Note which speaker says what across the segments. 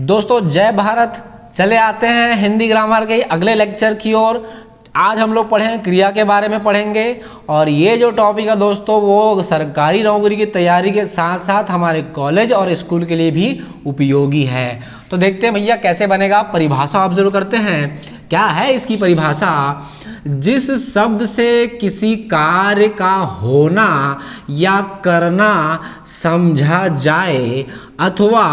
Speaker 1: दोस्तों जय भारत। चले आते हैं हिंदी ग्रामर के अगले लेक्चर की ओर। आज हम लोग पढ़ेंगे क्रिया के बारे में पढ़ेंगे और ये जो टॉपिक है दोस्तों वो सरकारी नौकरी की तैयारी के साथ साथ हमारे कॉलेज और स्कूल के लिए भी उपयोगी है। तो देखते हैं भैया कैसे बनेगा। परिभाषा ऑब्जर्व करते हैं, क्या है इसकी परिभाषा। जिस शब्द से किसी कार्य का होना या करना समझा जाए अथवा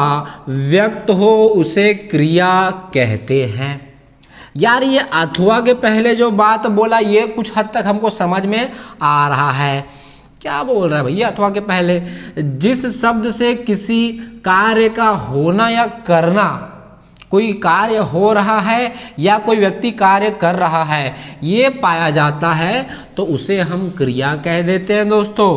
Speaker 1: व्यक्त हो उसे क्रिया कहते हैं। यार ये अथवा के पहले जो बात बोला ये कुछ हद तक हमको समझ में आ रहा है। क्या बोल रहा है भैया अथवा के पहले? जिस शब्द से किसी कार्य का होना या करना, कोई कार्य हो रहा है या कोई व्यक्ति कार्य कर रहा है, ये पाया जाता है तो उसे हम क्रिया कह देते हैं। दोस्तों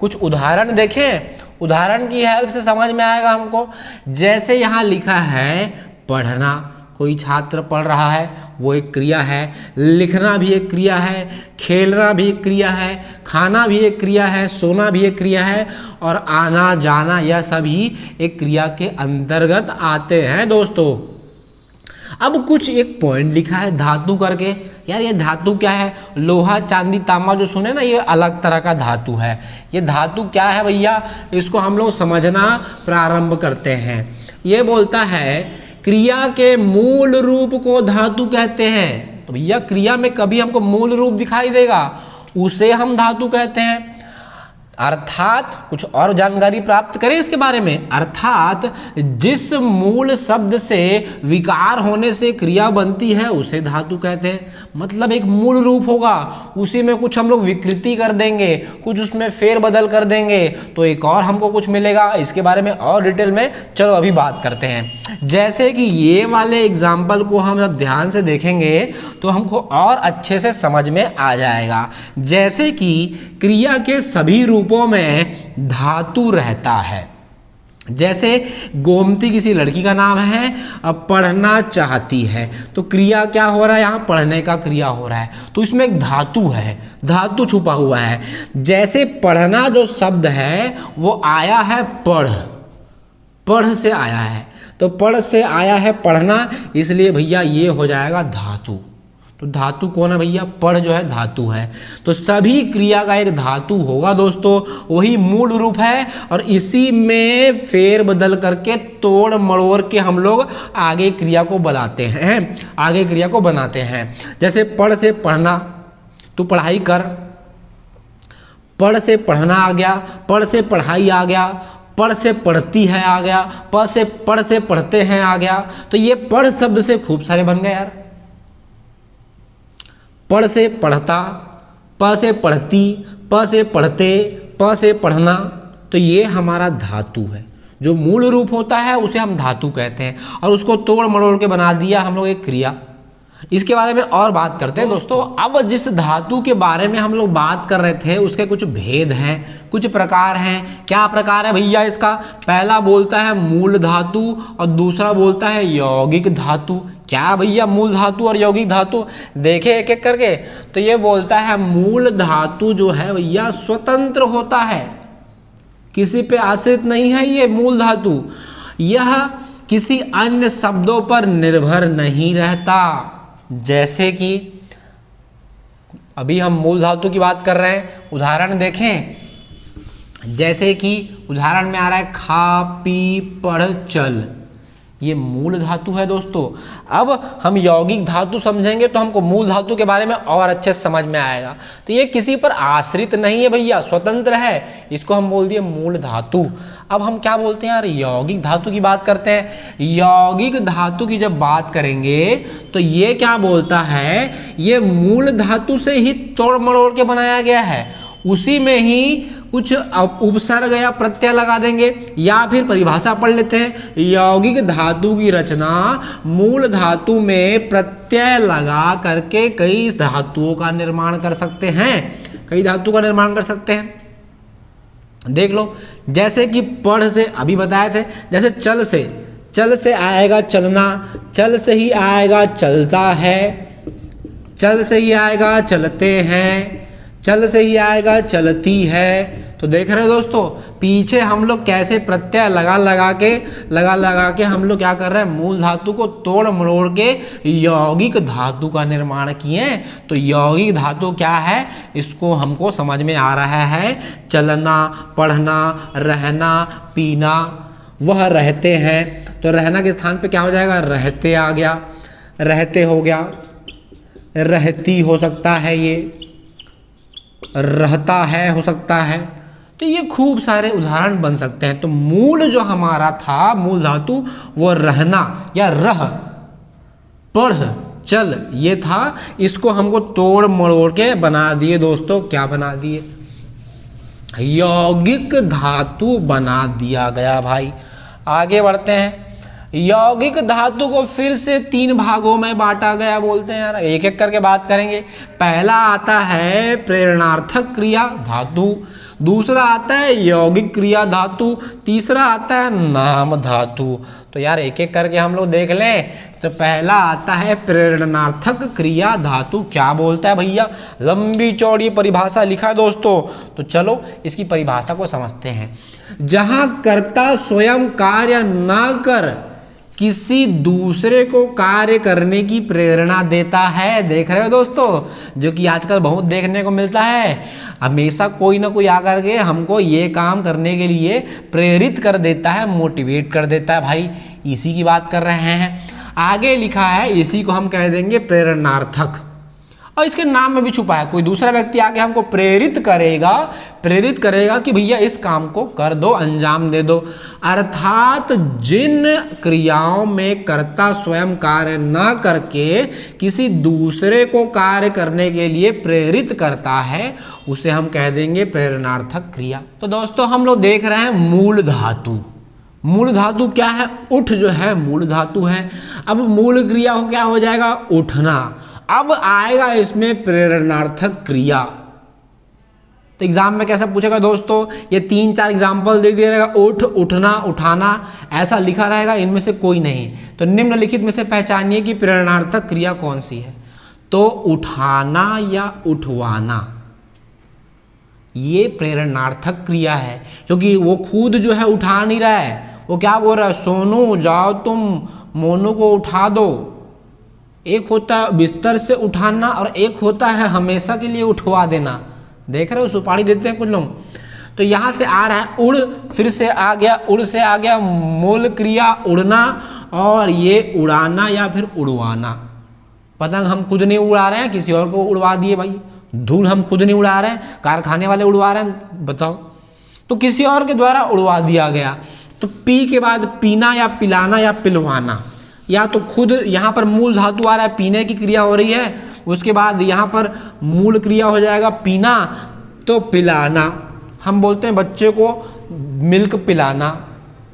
Speaker 1: कुछ उदाहरण देखें, उदाहरण की हेल्प से समझ में आएगा हमको। जैसे यहाँ लिखा है पढ़ना, कोई छात्र पढ़ रहा है वो एक क्रिया है। लिखना भी एक क्रिया है, खेलना भी एक क्रिया है, खाना भी एक क्रिया है, सोना भी एक क्रिया है और आना जाना यह सभी एक क्रिया के अंतर्गत आते हैं। दोस्तों अब कुछ एक पॉइंट लिखा है धातु करके। यार ये धातु क्या है? लोहा चांदी तांबा जो सुने ना, ये अलग तरह का धातु है। ये धातु क्या है भैया, इसको हम लोग समझना प्रारंभ करते हैं। ये बोलता है क्रिया के मूल रूप को धातु कहते हैं। तो भैया क्रिया में कभी हमको मूल रूप दिखाई देगा उसे हम धातु कहते हैं। अर्थात कुछ और जानकारी प्राप्त करें इसके बारे में। अर्थात जिस मूल शब्द से विकार होने से क्रिया बनती है उसे धातु कहते हैं। मतलब एक मूल रूप होगा, उसी में कुछ हम लोग विकृति कर देंगे, कुछ उसमें फेर बदल कर देंगे तो एक और हमको कुछ मिलेगा। इसके बारे में और डिटेल में चलो अभी बात करते हैं। जैसे कि ये वाले एग्जाम्पल को हम जब ध्यान से देखेंगे तो हमको और अच्छे से समझ में आ जाएगा। जैसे कि क्रिया के सभी रूपों में धातु रहता है। जैसे गोमती किसी लड़की का नाम है, अब पढ़ना चाहती है तो क्रिया क्या हो रहा है, यहाँ पढ़ने का क्रिया हो रहा है तो इसमें एक धातु है, धातु छुपा हुआ है। जैसे पढ़ना जो शब्द है वो आया है पढ़, पढ़ से आया है तो पढ़ से आया है पढ़ना, इसलिए भैया ये हो जाएगा धातु। तो धातु कौन है भैया? पढ़ जो है धातु है। तो सभी क्रिया का एक धातु होगा दोस्तों, वही मूल रूप है और इसी में फेर बदल करके तोड़ मड़ोड़ के हम लोग आगे क्रिया को बनाते हैं, आगे क्रिया को बनाते हैं। जैसे पढ़ से पढ़ना, तू पढ़ाई कर, पढ़ से पढ़ना आ गया, पढ़ से पढ़ाई आ गया, पढ़ से पढ़ती है आ गया, पढ़ से पढ़ते हैं आ गया। तो ये पढ़ शब्द से खूब सारे बन गए यार। पढ़ से पढ़ता, प से पढ़ती, प से पढ़ते, प से पढ़ना। तो ये हमारा धातु है। जो मूल रूप होता है उसे हम धातु कहते हैं और उसको तोड़ मड़ोड़ के बना दिया हम लोग एक क्रिया। इसके बारे में और बात करते हैं दोस्तों। अब जिस धातु के बारे में हम लोग बात कर रहे थे उसके कुछ भेद हैं, कुछ प्रकार हैं। क्या प्रकार है भैया इसका? पहला बोलता है मूल धातु और दूसरा बोलता है यौगिक धातु। क्या भैया मूल धातु और यौगिक धातु? देखे एक एक करके। तो ये बोलता है मूल धातु जो है भैया स्वतंत्र होता है, किसी पे आश्रित नहीं है। ये मूल धातु यह किसी अन्य शब्दों पर निर्भर नहीं रहता। जैसे कि अभी हम मूल धातु की बात कर रहे हैं, उदाहरण देखें। जैसे कि उदाहरण में आ रहा है खा पी पढ़ चल, ये मूल धातु है दोस्तों। अब हम यौगिक धातु समझेंगे तो हमको मूल धातु के बारे में और अच्छे से समझ में आएगा। तो ये किसी पर आश्रित नहीं है भैया, स्वतंत्र है, इसको हम बोल दिए मूल धातु। अब हम क्या बोलते हैं यार, यौगिक धातु की बात करते हैं। यौगिक धातु की जब बात करेंगे तो ये क्या बोलता है, ये मूल धातु से ही तोड़ मड़ोड़ के बनाया गया है, उसी में ही कुछ उपसर्ग या प्रत्यय लगा देंगे। या फिर परिभाषा पढ़ लेते हैं, यौगिक धातु की रचना मूल धातु में प्रत्यय लगा करके कई धातुओं का निर्माण कर सकते हैं, कई धातु का निर्माण कर सकते हैं। देख लो, जैसे कि पढ़ से अभी बताए थे। जैसे चल से आएगा चलना, चल से ही आएगा चलता है, चल से ही आएगा चलते हैं, चल से ही आएगा चलती है, तो देख रहे हो दोस्तों, पीछे हम लोग कैसे प्रत्यय लगा लगा के हम लोग क्या कर रहे हैं, मूल धातु को तोड़ मरोड़ के यौगिक धातु का निर्माण किए। तो यौगिक धातु क्या है, इसको हमको समझ में आ रहा है, चलना, पढ़ना, रहना, पीना, वह रहते हैं। तो रहना के स्थान पे क्या हो जाएगा, रहते आ गया, रहते हो गया, रहती हो सकता है, ये रहता है हो सकता है। तो ये खूब सारे उदाहरण बन सकते हैं। तो मूल जो हमारा था, मूल धातु, वो रहना या रह, पढ़, चल, ये था। इसको हमको तोड़ मरोड़ के बना दिए दोस्तों, क्या बना दिए, यौगिक धातु बना दिया गया भाई। आगे बढ़ते हैं। यौगिक धातु को फिर से 3 भागों में बांटा गया बोलते हैं यार, एक एक करके बात करेंगे। पहला आता है प्रेरणार्थक क्रिया धातु, दूसरा आता है यौगिक क्रिया धातु, तीसरा आता है नाम धातु। तो यार एक एक करके हम लोग देख लें। तो पहला आता है प्रेरणार्थक क्रिया धातु। क्या बोलता है भैया, लंबी चौड़ी परिभाषा लिखा है दोस्तों। तो चलो इसकी परिभाषा को समझते हैं। जहां कर्ता स्वयं कार्य ना कर किसी दूसरे को कार्य करने की प्रेरणा देता है। देख रहे हो दोस्तों, जो कि आजकल बहुत देखने को मिलता है। हमेशा कोई ना कोई आकर के हमको ये काम करने के लिए प्रेरित कर देता है, मोटिवेट कर देता है भाई, इसी की बात कर रहे हैं। आगे लिखा है, इसी को हम कह देंगे प्रेरणार्थक। और इसके नाम में भी छुपा है, कोई दूसरा व्यक्ति आके हमको प्रेरित करेगा कि भैया इस काम को कर दो, अंजाम दे दो। अर्थात जिन क्रियाओं में कर्ता स्वयं कार्य ना करके किसी दूसरे को कार्य करने के लिए प्रेरित करता है, उसे हम कह देंगे प्रेरणार्थक क्रिया। तो दोस्तों हम लोग देख रहे हैं मूल धातु। मूल धातु क्या है, उठ जो है मूल धातु है। अब मूल क्रिया हो क्या हो जाएगा, उठना। अब आएगा इसमें प्रेरणार्थक क्रिया। तो एग्जाम में कैसा पूछेगा दोस्तों, ये 3-4 एग्जाम्पल दे दिया रहेगा, उठ, उठना, उठाना, ऐसा लिखा रहेगा, इनमें से कोई नहीं। तो निम्नलिखित में से पहचानिए कि प्रेरणार्थक क्रिया कौन सी है। तो उठाना या उठवाना, ये प्रेरणार्थक क्रिया है, क्योंकि वो खुद जो है उठा नहीं रहा है। वो क्या बोल रहा है, सोनू जाओ तुम मोनू को उठा दो। एक होता है बिस्तर से उठाना और एक होता है हमेशा के लिए उठवा देना। देख रहे हो, सुपारी देते हैं कुछ लोग। तो यहाँ से आ रहा है उड़, फिर से आ गया, उड़ से आ गया मूल क्रिया उड़ना, और ये उड़ाना या फिर उड़वाना। पतंग हम खुद नहीं उड़ा रहे हैं, किसी और को उड़वा दिए भाई। धूल हम खुद नहीं उड़ा रहे हैं, कारखाने वाले उड़वा रहे हैं, बताओ। तो किसी और के द्वारा उड़वा दिया गया। तो पी के बाद पीना या पिलाना या पिलवाना, या तो खुद यहाँ पर मूल धातु आ रहा है, पीने की क्रिया हो रही है, उसके बाद यहाँ पर मूल क्रिया हो जाएगा पीना, तो पिलाना। हम बोलते हैं बच्चे को मिल्क पिलाना,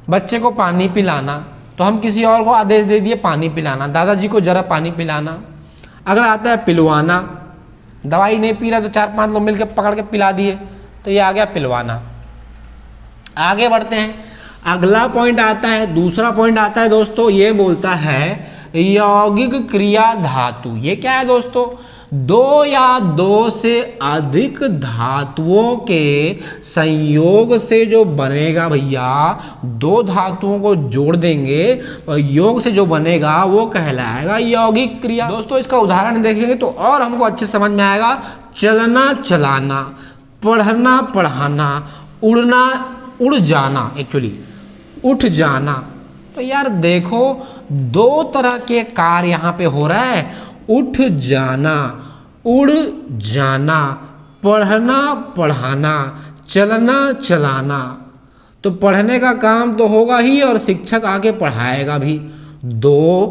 Speaker 1: बच्चे को पानी पिलाना, तो हम किसी और को आदेश दे दिए पानी पिलाना, दादाजी को जरा पानी पिलाना। अगला आता है पिलवाना, दवाई नहीं पी रहा तो 4-5 लोग मिलकर पकड़ के पिला दिए, तो ये आ गया पिलवाना। आगे बढ़ते हैं, अगला पॉइंट आता है, दूसरा पॉइंट आता है दोस्तों, ये बोलता है यौगिक क्रिया धातु। ये क्या है दोस्तों, 2 या 2 से अधिक धातुओं के संयोग से जो बनेगा भैया, 2 धातुओं को जोड़ देंगे और योग से जो बनेगा वो कहलाएगा यौगिक क्रिया। दोस्तों इसका उदाहरण देखेंगे तो और हमको अच्छे समझ में आएगा। चलना चलाना, पढ़ना पढ़ाना, उड़ना उड़ जाना, एक्चुअली उठ जाना। तो यार देखो 2 तरह के कार्य यहाँ पे हो रहा है, उठ जाना, उड़ जाना, पढ़ना पढ़ाना, चलना चलाना। तो पढ़ने का काम तो होगा ही और शिक्षक आके पढ़ाएगा भी। 2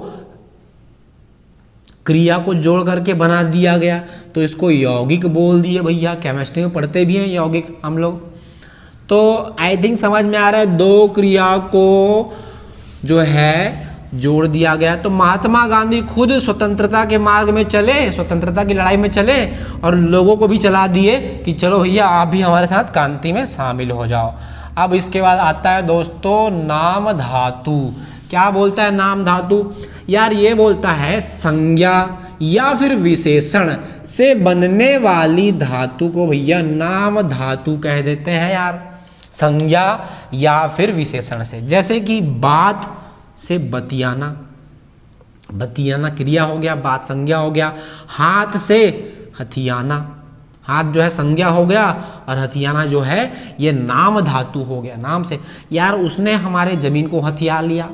Speaker 1: क्रिया को जोड़ करके बना दिया गया, तो इसको यौगिक बोल दिए भैया। केमिस्ट्री में पढ़ते भी हैं यौगिक हम लोग। तो आई थिंक समझ में आ रहा है, 2 क्रिया को जो है जोड़ दिया गया। तो महात्मा गांधी खुद स्वतंत्रता के मार्ग में चले, स्वतंत्रता की लड़ाई में चले और लोगों को भी चला दिए कि चलो भैया आप भी हमारे साथ क्रांति में शामिल हो जाओ। अब इसके बाद आता है दोस्तों नाम धातु। क्या बोलता है नाम धातु, यार ये बोलता है संज्ञा या फिर विशेषण से बनने वाली धातु को भैया नाम धातु कह देते हैं यार, संज्ञा या फिर विशेषण से। जैसे कि बात से बतियाना, बतियाना क्रिया हो गया, बात संज्ञा हो गया। हाथ से हथियाना, हाथ जो है संज्ञा हो गया और हथियाना जो है ये नाम धातु हो गया, नाम से। यार उसने हमारे जमीन को हथिया लिया।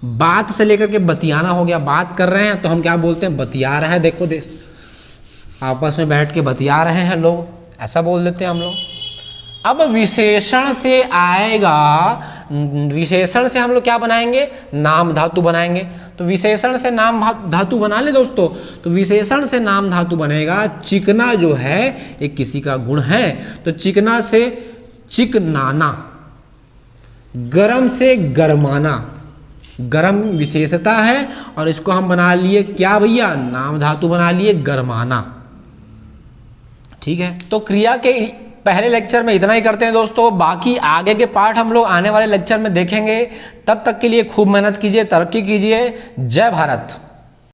Speaker 1: बात से लेकर के बतियाना हो गया, बात कर रहे हैं तो हम क्या बोलते हैं, बतिया रहे हैं, देखो देश आपस में बैठ के बतिया रहे हैं लोग, ऐसा बोल देते हैं हम लोग। अब विशेषण से आएगा, विशेषण से हम लोग क्या बनाएंगे, नाम धातु बनाएंगे। तो विशेषण से नाम धातु बना ले दोस्तों, तो विशेषण से नाम धातु बनेगा। चिकना जो है एक किसी का गुण है, तो चिकना से चिकनाना। गरम से गरमाना, गरम विशेषता है और इसको हम बना लिए क्या भैया, नाम धातु बना लिए, गरमाना। ठीक है, तो क्रिया के पहले लेक्चर में इतना ही करते हैं दोस्तों। बाकी आगे के पार्ट हम लोग आने वाले लेक्चर में देखेंगे। तब तक के लिए खूब मेहनत कीजिए, तरक्की कीजिए। जय भारत।